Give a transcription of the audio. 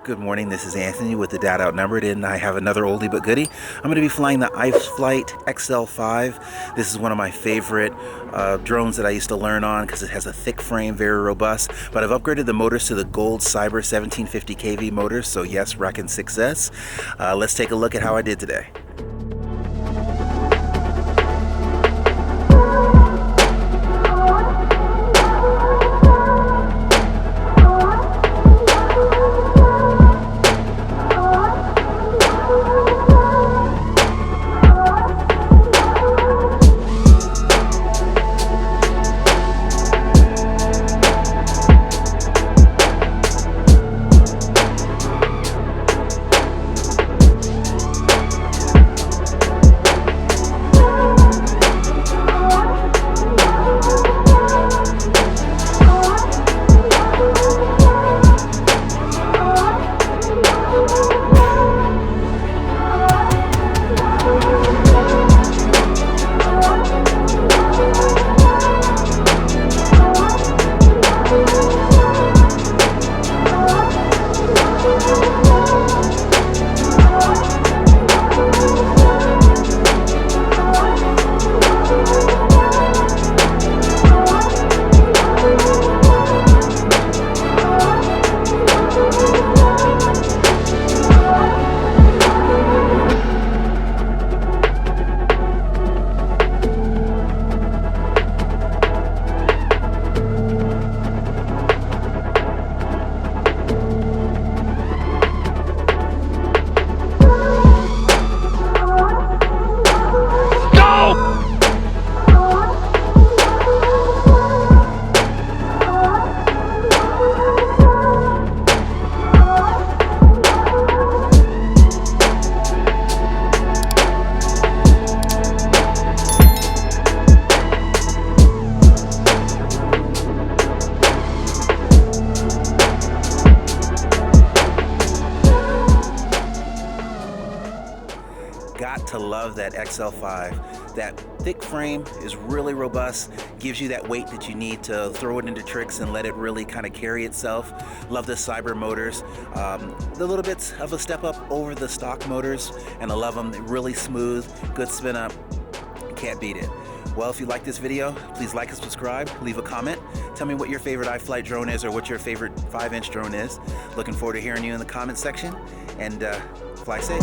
Good morning, this is Anthony with the Dad Outnumbered, and I have another oldie but goodie. I'm going to be flying the Iflight XL5. This is one of my favorite drones that I used to learn on because it has a thick frame, very robust, but I've upgraded the motors to the Gold Cyber 1750 kV motors, so yes, rocking success. Let's take a look at how I did today. Got to love that XL5. That thick frame is really robust, gives you that weight that you need to throw it into tricks and let it really kind of carry itself. Love the cyber motors. The little bits of a step up over the stock motors, and I love them. They're really smooth, good spin up. Can't beat it. Well, if you like this video, please like and subscribe, leave a comment. Tell me what your favorite iFlight drone is or what your favorite 5-inch drone is. Looking forward to hearing you in the comment section, and fly safe.